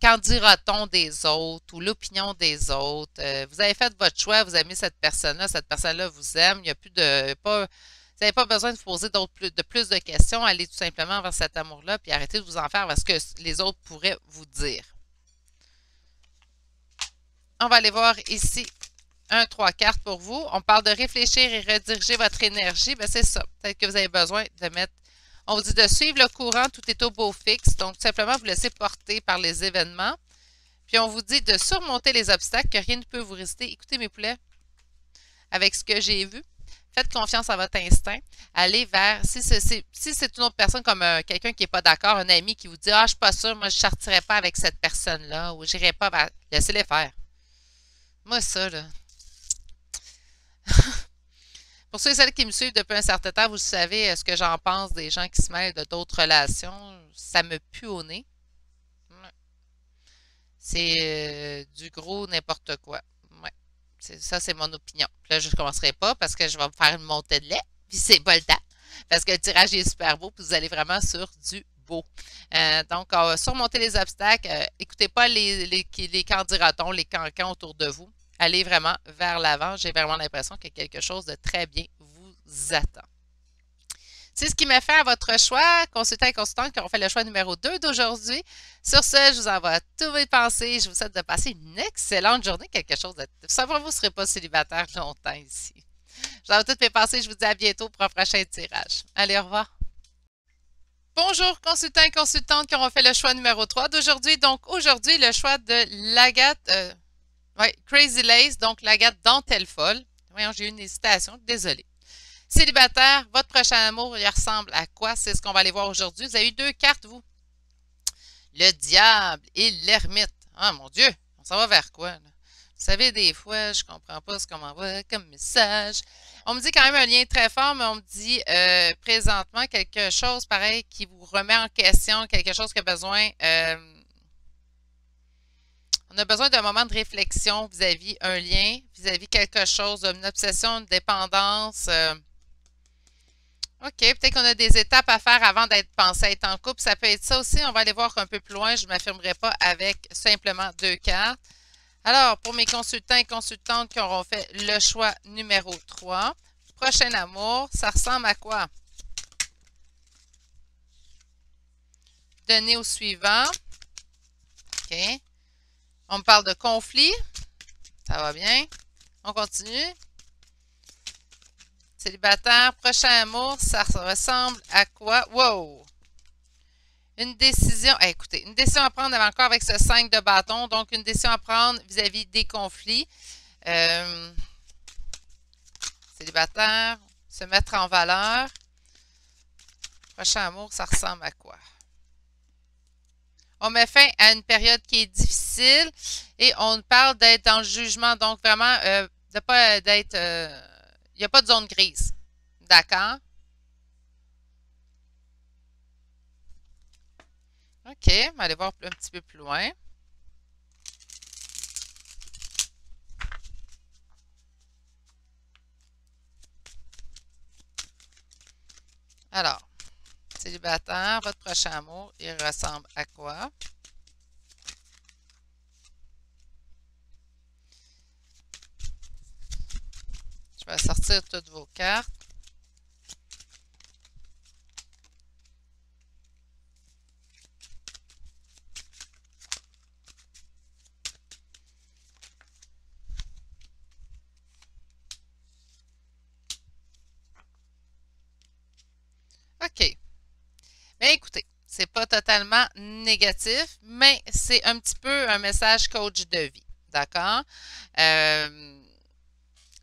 qu'en dira-t-on des autres ou l'opinion des autres. Vous avez fait votre choix, vous aimez cette personne-là vous aime, il n'y a plus de... Pas, vous n'avez pas besoin de vous poser de plus de questions, allez tout simplement vers cet amour-là, puis arrêtez de vous en faire parce que les autres pourraient vous dire. On va aller voir ici un 3 cartes pour vous. On parle de réfléchir et rediriger votre énergie. Ben c'est ça. Peut-être que vous avez besoin de mettre... On vous dit de suivre le courant, tout est au beau fixe. Donc, tout simplement, vous laissez porter par les événements. Puis, on vous dit de surmonter les obstacles, que rien ne peut vous résister. Écoutez, mes poulets, avec ce que j'ai vu, faites confiance à votre instinct. Allez vers... Si c'est une autre personne, comme quelqu'un qui n'est pas d'accord, un ami qui vous dit « Ah, je ne suis pas sûr, moi, je ne sortirai pas avec cette personne-là » ou « Je n'irai pas vers... » Laissez-les faire. Moi, ça, là... Pour ceux et celles qui me suivent depuis un certain temps, vous savez ce que j'en pense des gens qui se mêlent de d'autres relations. Ça me pue au nez. C'est du gros n'importe quoi. Ouais. Ça, c'est mon opinion. Puis là, je ne commencerai pas parce que je vais me faire une montée de lait. Puis c'est pas le temps. Parce que le tirage est super beau. Puis vous allez vraiment sur du beau. Donc, on va surmonter les obstacles. Écoutez pas les qu'en dira-t-on, les cancans autour de vous. Allez vraiment vers l'avant. J'ai vraiment l'impression que quelque chose de très bien vous attend. C'est ce qui m'a fait à votre choix, consultant et consultante qui ont fait le choix numéro 2 d'aujourd'hui. Sur ce, je vous envoie tous mes pensées. Je vous souhaite de passer une excellente journée. Quelque chose de... Ça, vous ne serez pas célibataire longtemps ici. Je vous envoie toutes mes pensées. Je vous dis à bientôt pour un prochain tirage. Allez, au revoir. Bonjour, consultants et consultantes qui auront fait le choix numéro 3 d'aujourd'hui. Donc, aujourd'hui, le choix de l'Agathe... Crazy Lace, donc l'Agathe dentelle folle. Voyons, j'ai eu une hésitation. Désolée. Célibataire, votre prochain amour, il ressemble à quoi? C'est ce qu'on va aller voir aujourd'hui. Vous avez eu deux cartes, vous. Le diable et l'ermite. Ah, mon Dieu, on s'en va vers quoi, là? Vous savez, des fois, je comprends pas ce qu'on m'envoie comme message. On me dit quand même un lien très fort, mais on me dit présentement quelque chose pareil qui vous remet en question, quelque chose qui a besoin... on a besoin d'un moment de réflexion vis-à-vis un lien, vis-à-vis quelque chose, une obsession, une dépendance... OK, peut-être qu'on a des étapes à faire avant d'être pensé à être en couple. Ça peut être ça aussi. On va aller voir un peu plus loin. Je ne m'affirmerai pas avec simplement deux cartes. Alors, pour mes consultants et consultantes qui auront fait le choix numéro 3, prochain amour, ça ressemble à quoi? Donner au suivant. OK. On me parle de conflit. Ça va bien. On continue. Célibataire, prochain amour, ça ressemble à quoi? Wow! Une décision, écoutez, une décision à prendre encore avec ce 5 de bâton, donc une décision à prendre vis-à-vis des conflits. Célibataire, se mettre en valeur. Prochain amour, ça ressemble à quoi? On met fin à une période qui est difficile et on parle d'être dans le jugement, donc vraiment, de pas d'être, il n'y a pas de zone grise. D'accord? OK, on va aller voir un petit peu plus loin. Alors, célibataire, votre prochain amour, il ressemble à quoi? Je vais sortir toutes vos cartes. OK. Bien, écoutez, c'est pas totalement négatif, mais c'est un petit peu un message coach de vie. D'accord?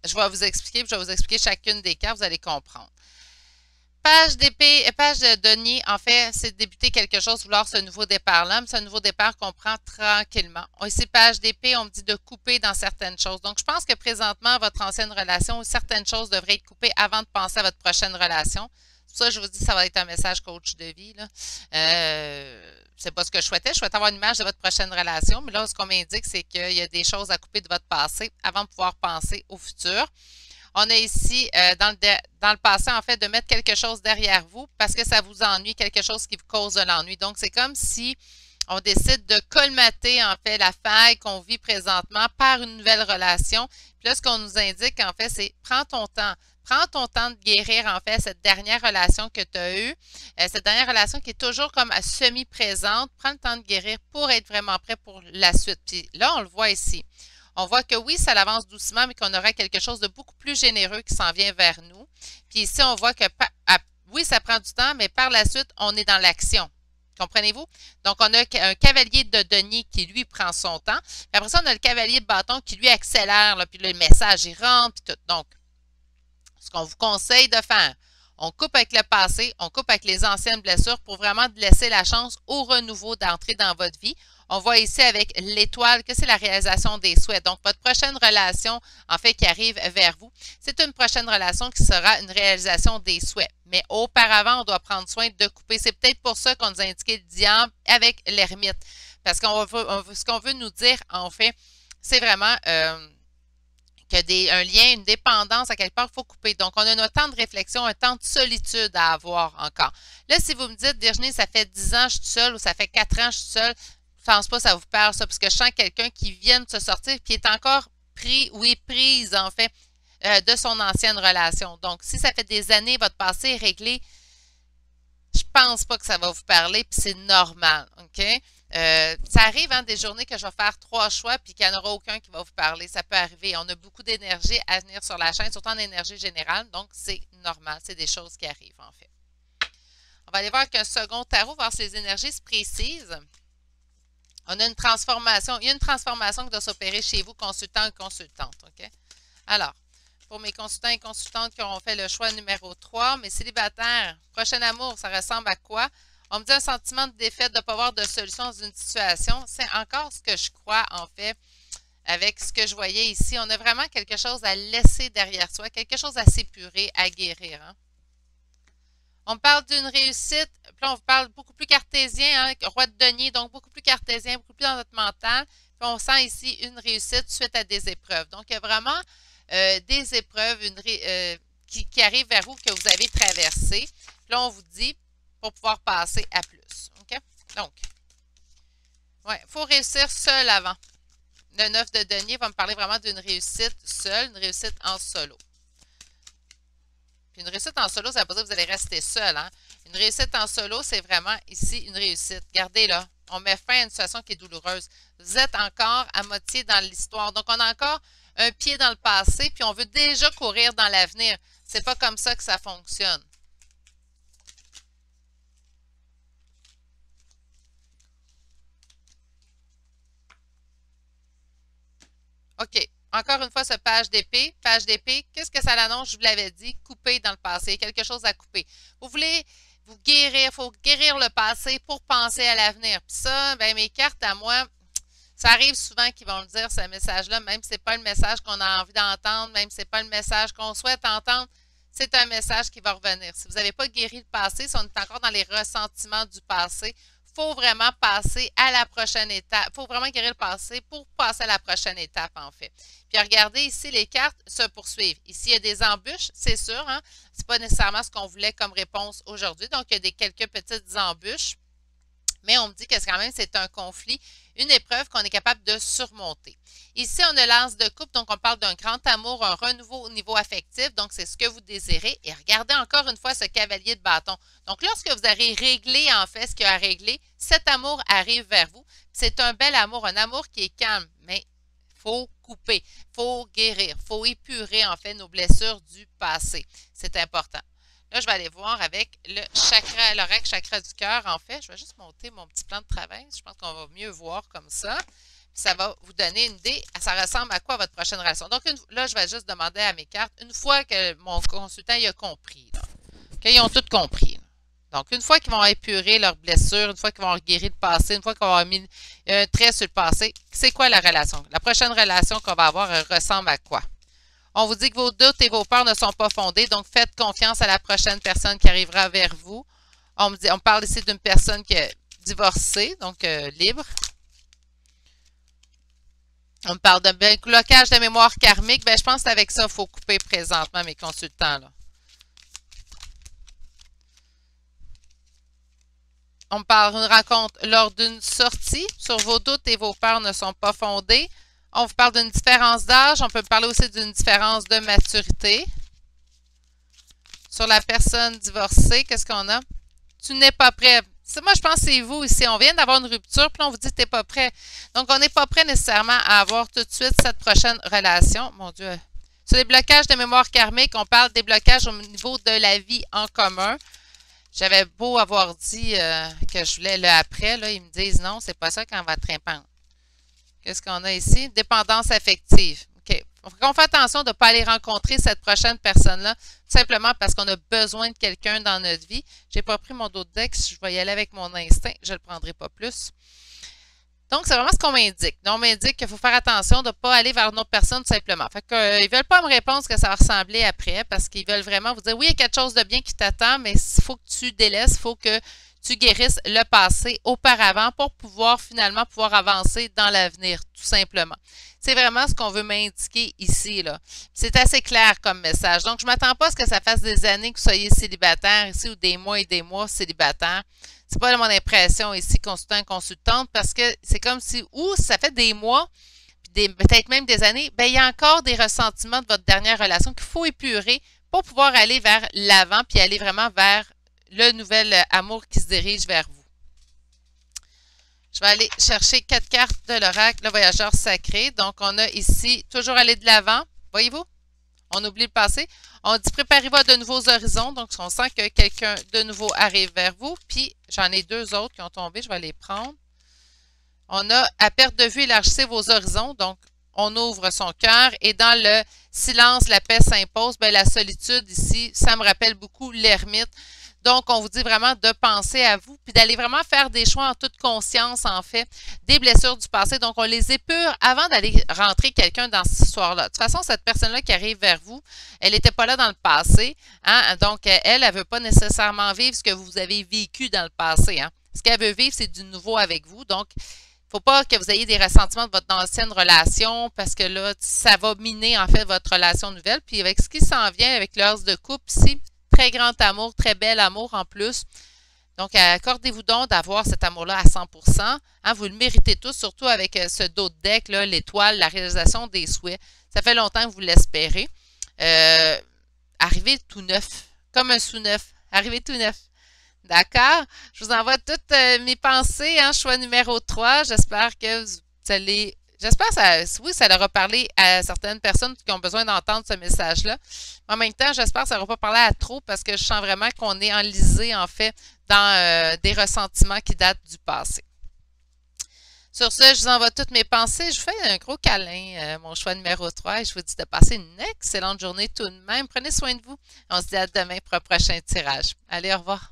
Je vais vous expliquer, je vais vous expliquer chacune des cartes, vous allez comprendre. Page d'épée, page de denier, en fait, c'est de débuter quelque chose, vouloir ce nouveau départ-là, mais ce nouveau départ qu'on prend tranquillement. Ici, page d'épée, on me dit de couper dans certaines choses. Donc, je pense que présentement, votre ancienne relation, certaines choses devraient être coupées avant de penser à votre prochaine relation. C'est pour ça que je vous dis, ça va être un message coach de vie. C'est pas ce que je souhaitais. Je souhaitais avoir une image de votre prochaine relation, mais là, ce qu'on m'indique, c'est qu'il y a des choses à couper de votre passé avant de pouvoir penser au futur. On a ici, dans le passé, en fait, de mettre quelque chose derrière vous parce que ça vous ennuie, quelque chose qui vous cause de l'ennui. Donc, c'est comme si on décide de colmater, en fait, la faille qu'on vit présentement par une nouvelle relation. Puis là, ce qu'on nous indique, en fait, c'est prends ton temps. Prends ton temps de guérir, en fait, cette dernière relation que tu as eue, cette dernière relation qui est toujours comme semi-présente. Prends le temps de guérir pour être vraiment prêt pour la suite. Puis là, on le voit ici. On voit que oui, ça avance doucement, mais qu'on aura quelque chose de beaucoup plus généreux qui s'en vient vers nous. Puis ici, on voit que oui, ça prend du temps, mais par la suite, on est dans l'action. Comprenez-vous? Donc, on a un cavalier de denier qui, lui, prend son temps. Puis après ça, on a le cavalier de bâton qui, lui, accélère. Là, puis le message, il rentre. Puis tout. Donc, ce qu'on vous conseille de faire, on coupe avec le passé, on coupe avec les anciennes blessures pour vraiment laisser la chance au renouveau d'entrer dans votre vie. On voit ici avec l'étoile que c'est la réalisation des souhaits. Donc, votre prochaine relation, en fait, qui arrive vers vous, c'est une prochaine relation qui sera une réalisation des souhaits. Mais auparavant, on doit prendre soin de couper. C'est peut-être pour ça qu'on nous a indiqué le diable avec l'ermite. Parce ce qu'on veut nous dire, en fait, c'est vraiment qu'il y a un lien, une dépendance à quelque part, il faut couper. Donc, on a un temps de réflexion, un temps de solitude à avoir encore. Là, si vous me dites, Virginie, ça fait 10 ans que je suis seule ou ça fait 4 ans que je suis seule, je ne pense pas que ça vous parle, ça, parce que je sens quelqu'un qui vient de se sortir qui est encore pris ou est prise, en fait, de son ancienne relation. Donc, si ça fait des années, votre passé est réglé, je pense pas que ça va vous parler, puis c'est normal, OK? Ça arrive, hein, des journées que je vais faire 3 choix, puis qu'il n'y en aura aucun qui va vous parler. Ça peut arriver. On a beaucoup d'énergie à venir sur la chaîne, surtout en énergie générale, donc c'est normal. C'est des choses qui arrivent, en fait. On va aller voir qu'un second tarot, voir si les énergies se précisent. On a une transformation. Il y a une transformation qui doit s'opérer chez vous, consultant et consultante, OK? Alors, pour mes consultants et consultantes qui auront fait le choix numéro 3, mes célibataires, prochain amour, ça ressemble à quoi? On me dit un sentiment de défaite, de ne pas avoir de solution dans une situation. C'est encore ce que je crois, en fait, avec ce que je voyais ici. On a vraiment quelque chose à laisser derrière soi, quelque chose à s'épurer, à guérir. Hein? On parle d'une réussite, puis là, on parle beaucoup plus cartésien, hein, roi de denier, donc beaucoup plus cartésien, beaucoup plus dans notre mental. Puis on sent ici une réussite suite à des épreuves. Donc, il y a vraiment des épreuves qui arrivent vers vous, que vous avez traversées. Puis là, on vous dit, pour pouvoir passer à plus. OK? Donc, ouais, il faut réussir seul avant. Le 9 de denier va me parler vraiment d'une réussite seule, une réussite en solo. Puis une réussite en solo, ça ne veut pas dire que vous allez rester seul. Hein? Une réussite en solo, c'est vraiment ici une réussite. Regardez là, on met fin à une situation qui est douloureuse. Vous êtes encore à moitié dans l'histoire. Donc, on a encore un pied dans le passé, puis on veut déjà courir dans l'avenir. C'est pas comme ça que ça fonctionne. OK. Encore une fois, ce page d'épée. Page d'épée, qu'est-ce que ça l'annonce? Je vous l'avais dit, couper dans le passé. Quelque chose à couper. Vous voulez vous guérir, il faut guérir le passé pour penser à l'avenir. Puis ça, ben, mes cartes à moi, ça arrive souvent qu'ils vont me dire ce message-là, même si ce n'est pas le message qu'on a envie d'entendre, même si ce n'est pas le message qu'on souhaite entendre, c'est un message qui va revenir. Si vous n'avez pas guéri le passé, si on est encore dans les ressentiments du passé, il faut vraiment passer à la prochaine étape. Il faut vraiment guérir le passé pour passer à la prochaine étape, en fait. Puis regardez ici, les cartes se poursuivent. Ici, il y a des embûches, c'est sûr. Hein? Ce n'est pas nécessairement ce qu'on voulait comme réponse aujourd'hui. Donc, il y a quelques petites embûches. Mais on me dit que quand même, c'est un conflit, une épreuve qu'on est capable de surmonter. Ici, on a l'as de coupe, donc on parle d'un grand amour, un renouveau au niveau affectif, donc c'est ce que vous désirez. Et regardez encore une fois ce cavalier de bâton. Donc, lorsque vous aurez réglé, en fait, ce qu'il y a à régler, cet amour arrive vers vous. C'est un bel amour, un amour qui est calme, mais il faut couper, il faut guérir, il faut épurer, en fait, nos blessures du passé. C'est important. Là, je vais aller voir avec le chakra, l'oracle chakra du cœur. En fait, je vais juste monter mon petit plan de travail. Je pense qu'on va mieux voir comme ça. Puis ça va vous donner une idée. Ça ressemble à quoi votre prochaine relation? Donc, là, je vais juste demander à mes cartes, une fois que mon consultant il a compris, qu'ils ont tout compris. Là. Donc, une fois qu'ils vont épurer leurs blessures, une fois qu'ils vont guérir le passé, une fois qu'ils vont avoir mis un trait sur le passé, c'est quoi la relation? La prochaine relation qu'on va avoir, elle ressemble à quoi? On vous dit que vos doutes et vos peurs ne sont pas fondés, donc faites confiance à la prochaine personne qui arrivera vers vous. On parle ici d'une personne qui est divorcée, donc libre. On me parle d'un blocage de mémoire karmique. Ben, je pense qu'avec ça, il faut couper présentement mes consultants. Là. On me parle d'une rencontre lors d'une sortie. Sur vos doutes et vos peurs ne sont pas fondés. On vous parle d'une différence d'âge. On peut parler aussi d'une différence de maturité. Sur la personne divorcée, qu'est-ce qu'on a? Tu n'es pas prêt. Moi, je pense que c'est vous ici. On vient d'avoir une rupture, puis là, on vous dit que tu n'es pas prêt. Donc, on n'est pas prêt nécessairement à avoir tout de suite cette prochaine relation. Mon Dieu. Sur les blocages de mémoire karmique, on parle des blocages au niveau de la vie en commun. J'avais beau avoir dit que je voulais le après. Là, ils me disent non, c'est pas ça qu'on va te répondre. Qu'est-ce qu'on a ici? Dépendance affective. OK. On fait attention de ne pas aller rencontrer cette prochaine personne-là, simplement parce qu'on a besoin de quelqu'un dans notre vie. Je n'ai pas pris mon dos de deck, je vais y aller avec mon instinct, je ne le prendrai pas plus. Donc, c'est vraiment ce qu'on m'indique. On m'indique qu'il faut faire attention de ne pas aller vers une autre personne tout simplement. Fait qu'ils ne veulent pas me répondre ce que ça va ressembler après, parce qu'ils veulent vraiment vous dire, oui, il y a quelque chose de bien qui t'attend, mais il faut que tu délaisses, il faut que tu guérisses le passé auparavant pour finalement pouvoir avancer dans l'avenir, tout simplement. C'est vraiment ce qu'on veut m'indiquer ici. C'est assez clair comme message. Donc, je ne m'attends pas à ce que ça fasse des années que vous soyez célibataire ici ou des mois et des mois célibataire. C'est pas mon impression ici, consultant, consultante, parce que c'est comme si, ou ça fait des mois, peut-être même des années, ben, il y a encore des ressentiments de votre dernière relation qu'il faut épurer pour pouvoir aller vers l'avant puis aller vraiment vers le nouvel amour qui se dirige vers vous. Je vais aller chercher 4 cartes de l'oracle, le voyageur sacré. Donc, on a ici toujours aller de l'avant. Voyez-vous? On oublie le passé. On dit préparez-vous à de nouveaux horizons. Donc, on sent que quelqu'un de nouveau arrive vers vous. Puis, j'en ai 2 autres qui ont tombé. Je vais les prendre. On a à perte de vue, élargissez vos horizons. Donc, on ouvre son cœur. Et dans le silence, la paix s'impose. Ben, la solitude ici, ça me rappelle beaucoup l'ermite. Donc, on vous dit vraiment de penser à vous, puis d'aller vraiment faire des choix en toute conscience, en fait, des blessures du passé. Donc, on les épure avant d'aller rentrer quelqu'un dans cette histoire-là. De toute façon, cette personne-là qui arrive vers vous, elle n'était pas là dans le passé. Hein? Donc, elle ne veut pas nécessairement vivre ce que vous avez vécu dans le passé. Hein? Ce qu'elle veut vivre, c'est du nouveau avec vous. Donc, il ne faut pas que vous ayez des ressentiments de votre ancienne relation parce que là, ça va miner, en fait, votre relation nouvelle. Puis, avec ce qui s'en vient, avec l'as de coupe ici, très grand amour, très bel amour en plus. Donc, accordez-vous donc d'avoir cet amour-là à 100%. Hein, vous le méritez tous, surtout avec ce dos de deck, l'étoile, la réalisation des souhaits. Ça fait longtemps que vous l'espérez. Arrivez tout neuf, comme un sous-neuf. Arrivez tout neuf. D'accord? Je vous envoie toutes mes pensées. Hein, choix numéro 3. J'espère que vous allez J'espère que oui, ça leur a parlé à certaines personnes qui ont besoin d'entendre ce message-là. En même temps, j'espère que ça n'aura pas parlé à trop parce que je sens vraiment qu'on est enlisé, en fait, dans des ressentiments qui datent du passé. Sur ce, je vous envoie toutes mes pensées. Je vous fais un gros câlin, mon choix numéro 3, et je vous dis de passer une excellente journée tout de même. Prenez soin de vous. On se dit à demain pour un prochain tirage. Allez, au revoir.